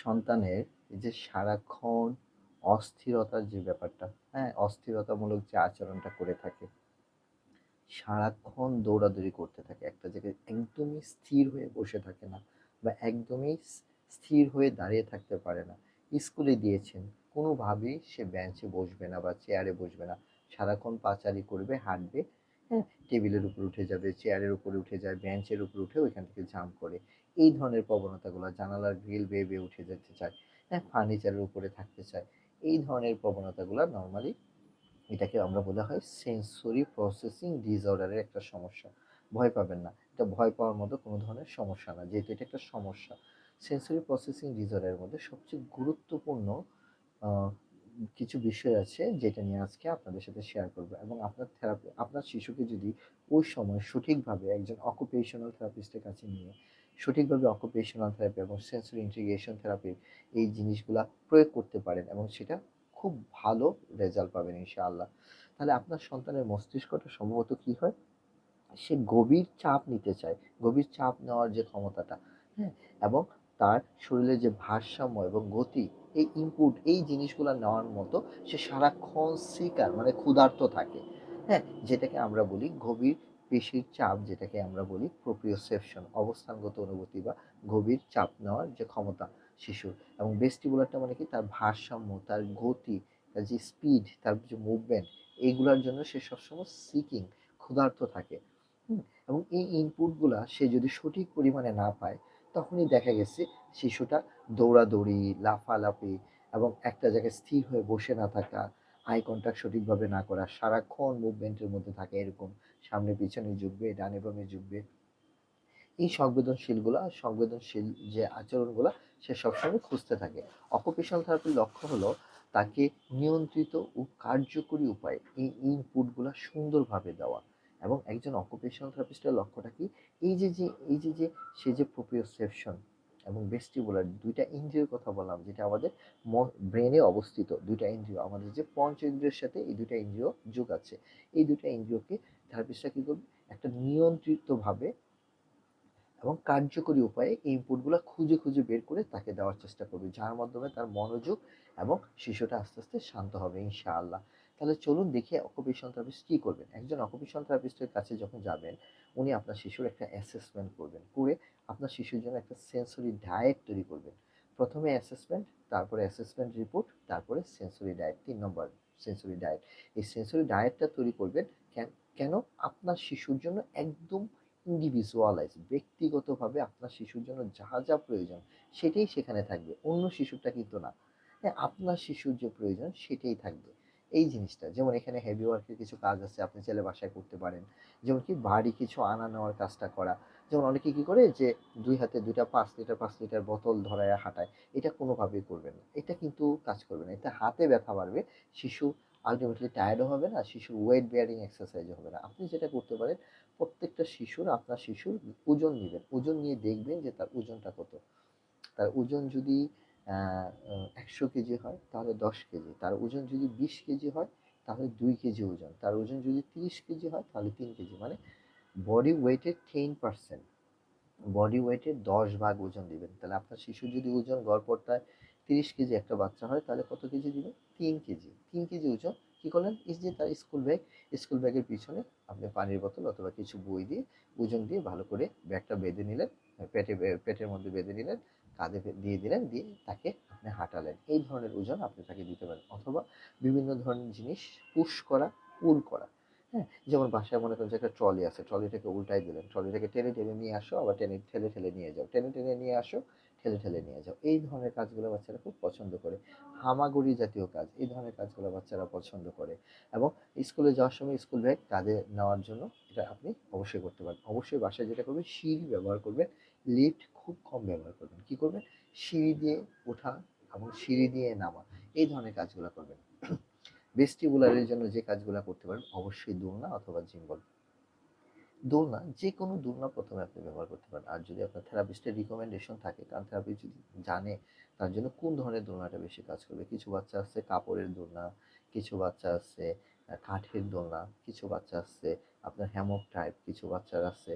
সন্তানের এই যে সারাক্ষণ অস্থিরতার যে ব্যাপারটা, হ্যাঁ? অস্থিরতামূলক যে আচরণটা করে থাকে, সারাক্ষণ দৌড়াদৌড়ি করতে থাকে। একটা জায়গায় একদমই স্থির হয়ে বসে থাকে না বা একদমই স্থির হয়ে দাঁড়িয়ে থাকতে পারে না। স্কুলে দিয়েছেন, কোনোভাবেই সে বেঞ্চে বসবে না বা চেয়ারে বসবে না। সারাক্ষণ পাচারি করবে, হাঁটবে, হ্যাঁ? টেবিলের উপর উঠে যাবে, চেয়ারের উপরে উঠে যায়, বেঞ্চের উপরে উঠে ওইখান থেকে জাম্প করে। এই ধরনের প্রবণতাগুলো, জানালার গ্রিল বেয়ে, বেয়ে উঠে যেতে চায়, হ্যাঁ? ফার্নিচারের উপরে থাকতে চায়। এই ধরনের প্রবণতাগুলো নরমালি এটাকে আমরা বলা হয় সেন্সরি প্রসেসিং ডিসঅর্ডারের একটা সমস্যা। ভয় পাবেন না, এটা ভয় পাওয়ার মতো কোনো ধরনের সমস্যা না, যেহেতু এটা একটা সমস্যা। সেন্সরি প্রসেসিং ডিসঅর্ডারের মধ্যে সবচেয়ে গুরুত্বপূর্ণ আহ, কিছু বিষয় আছে যেটা নিয়ে আজকে আপনাদের সাথে শেয়ার করবো, এবং আপনার থেরাপি, আপনার শিশুকে যদি ওই সময় সঠিকভাবে একজন অকুপেশনাল থেরাপিস্টের কাছে নিয়ে সঠিকভাবে অকুপেশনাল থেরাপি এবং সেন্সরি ইন্টিগ্রেশন থেরাপির এই জিনিসগুলা প্রয়োগ করতে পারেন, এবং সেটা খুব ভালো রেজাল্ট পাবেন ইনশাআল্লাহ। তাহলে আপনার সন্তানের মস্তিষ্কটা সম্ভবত কি হয়, সে গভীর চাপ নিতে চায়, গভীর চাপ নেওয়ার যে ক্ষমতাটা, হ্যাঁ? এবং তার শরীরের যে ভারসাম্য এবং গতি, এই ইনপুট, এই জিনিসগুলো নেওয়ার মতো সে সারাক্ষণ সিকার মানে ক্ষুধার্ত থাকে, হ্যাঁ? যেটাকে আমরা বলি গভীর পেশির চাপ, যেটাকে আমরা বলি প্রোপ্রিওসেপশন, অবস্থানগত অনুভূতি বা গভীর চাপ নেওয়ার যে ক্ষমতা শিশুর। এবং ভেস্টিবুলারটা মানে কি, তার ভারসাম্য, তার গতি, তার যে স্পিড, তার যে মুভমেন্ট, এইগুলোর জন্য সে সবসময় সিকিং, ক্ষুধার্ত থাকে। হুম? এবং এই ইনপুটগুলা সে যদি সঠিক পরিমাণে না পায়, তখনই দেখা গেছে শিশুটা দৌড়াদৌড়ি, লাফালাফি এবং একটা জায়গায় স্থির হয়ে বসে না থাকা, আই কন্ট্যাক্ট সঠিকভাবে না করা, সারাক্ষণ মুভমেন্টের মধ্যে থাকে এরকম, সামনে পিছনে ঝুঁকবে, ডানে বামে ঝুঁকবে। এই সংবেদনশীল যে আচরণগুলা সে সবসময় খুঁজতে থাকে। অকুপেশনাল থেরাপির লক্ষ্য হলো তাকে নিয়ন্ত্রিত ও কার্যকরী উপায়ে এই ইনপুটগুলা সুন্দরভাবে দেওয়া। এবং একজন অকুপেশনাল থেরাপিস্টের লক্ষ্যটা কি, এই যে সে যে প্রোপ্রিওসেপশন এবং ভেস্টিবুলার দুইটা ইন্দ্রিয়ের কথা বললাম, যেটা আমাদের ব্রেনে অবস্থিত দুইটা ইন্দ্রিয়, আমাদের যে পঞ্চ ইন্দ্রিয়ের সাথে এই দুইটা ইন্দ্রিয় যোগ আছে, এই দুইটা ইন্দ্রিয়কে থেরাপিস্টরা কি করবে, একটা নিয়ন্ত্রিতভাবে এবং কার্যকরী উপায়ে এই ইনপুটগুলো খুঁজে খুঁজে বের করে তাকে দেওয়ার চেষ্টা করবে, যার মাধ্যমে তার মনোযোগ এবং শিশুটা আস্তে আস্তে শান্ত হবে ইনশাআল্লাহ। তাহলে চলুন দেখি অকুপেশনাল থেরাপিস্ট কি করবেন। একজন অকুপেশনাল থেরাপিস্টের কাছে যখন যাবেন, উনি আপনার শিশুর একটা অ্যাসেসমেন্ট করবেন, করে আপনার শিশুর জন্য একটা সেন্সরি ডায়েট তৈরি করবেন। প্রথমে অ্যাসেসমেন্ট, তারপরে অ্যাসেসমেন্ট রিপোর্ট, তারপরে সেন্সরি ডায়েট, ৩ নম্বর সেন্সরি ডায়েট। এই সেন্সরি ডায়েটটা তৈরি করবেন কেন? কেন? আপনার শিশুর জন্য একদম ইন্ডিভিজুয়ালাইজ, ব্যক্তিগতভাবে আপনার শিশুর জন্য যা যা প্রয়োজন সেটাই সেখানে থাকবে, অন্য শিশুরটা কিন্তু না। হ্যাঁ, আপনার শিশুর যে প্রয়োজন সেটাই থাকবে। এই জিনিসটা, যেমন এখানে হেভি ওয়ার্কের কিছু কাজ আছে, আপনি চাইলে বাসায় করতে পারেন। যেমন কি ভারী কিছু আনা নেওয়ার কাজটা করা। যেমন অনেকে কি করে যে দুই হাতে দুইটা 5 লিটার 5 লিটার বোতল ধরায় হাঁটায়, এটা কোনোভাবেই করবেন না, এটা কিন্তু কাজ করবে না, এটা হাতে ব্যথা বাড়বে, শিশু আলটিমেটলি টায়ার্ডও হবে না, শিশুর ওয়েট বেয়ারিং এক্সারসাইজও হবে না। আপনি যেটা করতে পারেন, প্রত্যেকটা শিশুর, আপনার শিশুর ওজন নেবেন, ওজন নিয়ে দেখবেন যে তার ওজনটা কত। তার ওজন যদি ১০০ কেজি হয় তাহলে ১০ কেজি, তার ওজন যদি ২০ কেজি হয় তাহলে ২ কেজি ওজন, তার ওজন যদি ৩০ কেজি হয় তাহলে ৩ কেজি, মানে বডি ওয়েটের 10%, বডি ওয়েটের ১০ ভাগ ওজন দিবেন। তাহলে আপনার শিশুর যদি ওজন গড়পড়তায় ৩০ কেজি একটা বাচ্চা হয়, তাহলে কত কেজি দিবেন? ৩ কেজি। ৩ কেজি ওজন কি করলেন, এই যে তার স্কুল ব্যাগ, স্কুল ব্যাগের পিছনে আপনি পানির বোতল অথবা কিছু বই দিয়ে ওজন দিয়ে ভালো করে ব্যাগটা বেঁধে নিলেন, পেটের মধ্যে বেঁধে নিলেন, কাঁধে দিয়ে দিলেন, দিয়ে তাকে আপনি হাঁটালেন। এই ধরনের ওজন আপনি তাকে দিতে পারেন। অথবা বিভিন্ন ধরনের জিনিস পুশ করা, পুল করা, হ্যাঁ? যেমন বাসায় মনে করেন যে একটা ট্রলি আছে, ট্রলিটাকে উল্টাই দিলেন, ট্রলিটাকে টেনে টেনে নিয়ে আসো, আবার টেনে ঠেলে ঠেলে নিয়ে যাও, টেনে টেনে নিয়ে আসো, ঠেলে ঠেলে নিয়ে যাও। এই ধরনের কাজগুলো বাচ্চারা খুব পছন্দ করে। হামাগুড়ি জাতীয় কাজ, এই ধরনের কাজগুলো বাচ্চারা পছন্দ করে। এবং স্কুলে যাওয়ার সময় স্কুল ব্যাগ কাঁধে নেওয়ার জন্য এটা আপনি অবশ্যই করতে পারেন। অবশ্যই বাসায় যেটা করবেন, সিঁড়ি ব্যবহার করবেন, লিফট খুব কম ব্যবহার করবেন। কি করবেন? সিঁড়ি দিয়ে ওঠা এবং সিঁড়ি দিয়ে নামা, এই ধরনের কাজগুলো করবেন। ভেস্টিবুলারের জন্য যে কাজগুলো করতে পারেন, অবশ্যই দোলনা অথবা জিম্বল। দোলনা, যে কোনো দোলনা প্রথমে আপনি ব্যবহার করতে পারেন। আর যদি আপনার থেরাপিস্টের রিকমেন্ডেশন থাকে, কারণ থেরাপিস্ট যদি জানে তার জন্য কোন ধরনের দোলনাটা বেশি কাজ করবে। কিছু বাচ্চা আছে কাপড়ের দোলনা, কিছু বাচ্চা আছে কাঠের দোলনা, কিছু বাচ্চা আছে আপনার হ্যামক টাইপ, কিছু বাচ্চার আছে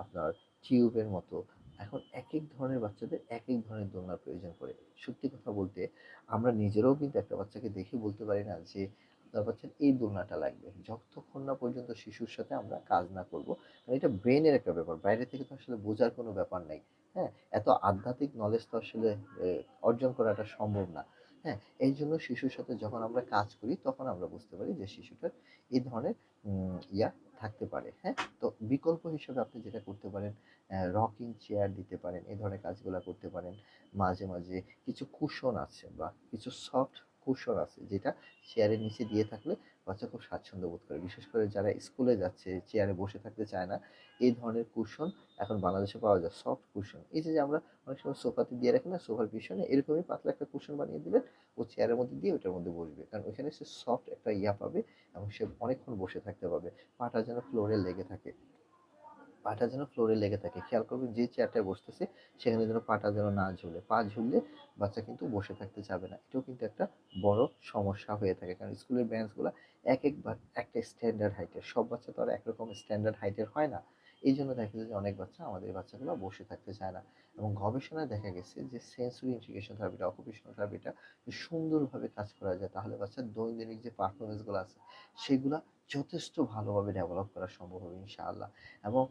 আপনার টিউবের মতো। এখন একেক ধরনের বাচ্চাদের একেক ধরনের দোলনার প্রয়োজন পড়ে। সত্যি কথা বলতে আমরা নিজেরাও কিন্তু একটা বাচ্চাকে দেখে বলতে পারি না যে আপনার বাচ্চার এই দোলনাটা লাগবে। যতক্ষণ না পর্যন্ত শিশুর সাথে আমরা কাজ না করব। কারণ এটা ব্রেইনের একটা ব্যাপার। বাইরে থেকে তো আসলে বোঝার কোনো ব্যাপার নাই। হ্যাঁ? এত আধ্যাত্মিক নলেজ তো আসলে অর্জন করাটা সম্ভব না। হ্যাঁ? এইজন্য শিশুর সাথে যখন আমরা কাজ করি তখন আমরা বুঝতে পারি যে শিশুটার এই ধরনের ইয়া থাকতে পারে। হ্যাঁ? তো বিকল্প হিসেবে আপনি যেটা করতে পারেন রকিং চেয়ার দিতে পারেন, এই ধরনের কাজগুলা করতে পারেন। মাঝে, মাঝে কিছু কুশন আছে বা কিছু সফট কুশন আছে যেটা চেয়ারের নিচে দিয়ে থাকলে বাচ্চা খুব স্বাচ্ছন্দ্য বোধ করে। বিশেষ করে যারা স্কুলে যাচ্ছে, চেয়ারে বসে থাকতে চায় না, এই ধরনের কুশন এখন বাংলাদেশে পাওয়া যায়, সফট কুশন। এই যে আমরা অনেক সময় সোফাতে দিয়ে রাখি না, সোফার পিছনে এরকমই পাতলা একটা কুশন বানিয়ে দিবেন, ও চেয়ারের মধ্যে দিয়ে ওটার মধ্যে বসবে। কারণ ওইখানে সে সফট একটা ইয়া পাবে এবং সে অনেকক্ষণ বসে থাকতে পারবে। পাটা যেন ফ্লোরে লেগে থাকে। পাটা যেন ফ্লোরে লেগে থাকে। খেয়াল করবেন যে চেয়ারটায় বসতেছে সেখানে যেন পাটা যেন না ঝুলে। পা ঝুললে বাচ্চা কিন্তু বসে থাকতে চাবে না। এটাও কিন্তু একটা বড় সমস্যা হয়ে থাকে। কারণ স্কুলের বেঞ্চগুলা একেকবার একটা স্ট্যান্ডার্ড হাইটের। সব বাচ্চা তো আর একরকম স্ট্যান্ডার্ড হাইটের হয় না। এইজন্য দেখা যায় যে অনেক বাচ্চা আমাদের বাচ্চাগুলা বসে থাকতে চায় না। এবং গবেষণায় দেখা গেছে যে সেন্সরি ইন্টিগ্রেশন থেরাপিটা, অকুপেশনাল থেরাপিটা যদি সুন্দরভাবে কাজ করা যায় তাহলে বাচ্চার দৈনন্দিন যে পারফরম্যান্স গুলো আছে সেগুলা যথেষ্ট ভালোভাবে ডেভেলপ করা সম্ভব হবে ইনশাআল্লাহ। এবং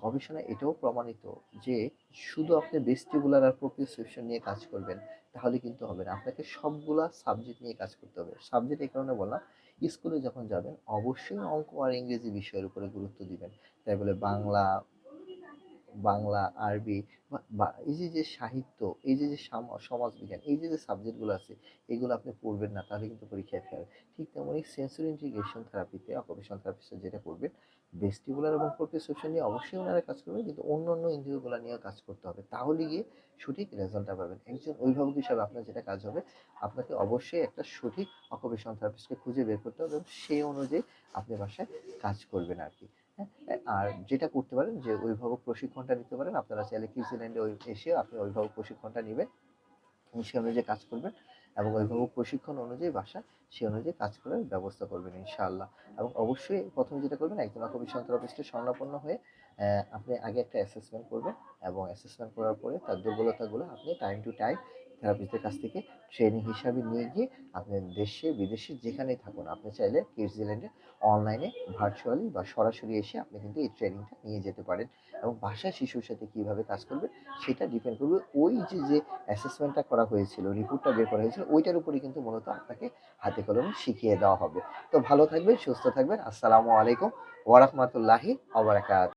গবেষণায় এটাও প্রমাণিত যে শুধু আপনি ভেস্টিবুলার আর প্রোপ্রিওসেপশন নিয়ে কাজ করবেন তাহলে কিন্তু হবে না। আপনাকে সবগুলা সাবজেক্ট নিয়ে কাজ করতে হবে। সাবজেক্ট এই কারণে বললাম, স্কুলে যখন যাবেন অবশ্যই অঙ্ক আর ইংরেজি বিষয়ের উপরে গুরুত্ব দিবেন। তাই বলে বাংলা, বাংলা, আরবি বা এই যে সাহিত্য, এই যে সমাজবিজ্ঞান, এই যে সাবজেক্টগুলো আছে এগুলো আপনি পড়বেন না তাহলে কিন্তু পরীক্ষায় ফেল। ঠিক তেমনি সেন্সরি ইন্টিগ্রেশন থেরাপিতে অকুপেশনাল থেরাপিস্টরা যেটা করবেন, ভেস্টিবুলার এবং প্রোপ্রিওসেপশন নিয়ে অবশ্যই ওনারা কাজ করবেন কিন্তু অন্যান্য ইন্দ্রিয়গুলো নিয়েও কাজ করতে হবে। তাহলে গিয়ে সঠিক রেজাল্টটা পাবেন। একজন অভিভাবক হিসাবে আপনার যেটা কাজ হবে, আপনাকে অবশ্যই একটা সঠিক অকুপেশনাল থেরাপিস্টকে খুঁজে বের করতে হবে এবং সেই অনুযায়ী আপনি বাসায় কাজ করবেন আরকি। হ্যাঁ? আর যেটা করতে পারেন যে অভিভাবক প্রশিক্ষণটা নিতে পারেন। আপনারা চাইলে কিউজিল্যান্ডে এসে আপনি অভিভাবক প্রশিক্ষণটা নিবেন। সে অনুযায়ী কাজ করবেন এবং অভিভাবক প্রশিক্ষণ অনুযায়ী বাসায় সে অনুযায়ী কাজ করার ব্যবস্থা করবেন ইনশাআল্লাহ। এবং অবশ্যই প্রথমে যেটা করবেন একজন অকুপেশনাল থেরাপিস্টের শরণাপন্ন হয়ে আপনি আগে একটা অ্যাসেসমেন্ট করবেন এবং অ্যাসেসমেন্ট করার পরে তার দুর্বলতাগুলো আপনি টাইম টু টাইম থেরাপিস্টের কাছ থেকে ট্রেনিং হিসাবে নিয়ে গিয়ে আপনি দেশে বিদেশে যেখানেই থাকুন আপনি চাইলে কিউজিল্যান্ডে অনলাইনে ভার্চুয়ালি বা সরাসরি এসে আপনি কিন্তু এই ট্রেনিংটা নিয়ে যেতে পারেন এবং বাসায় শিশুর সাথে কিভাবে কাজ করবে সেটা ডিপেন্ড করবে ওই যে অ্যাসেসমেন্টটা করা হয়েছিল, রিপোর্টটা বের করা হয়েছিল, ওইটার উপরেই কিন্তু মূলত আপনাকে হাতে কলমে শিখিয়ে দেওয়া হবে। তো ভালো থাকবেন, সুস্থ থাকবেন। আসসালামু আলাইকুম ওয়া রাহমাতুল্লাহি ওয়া বারাকাতুহু।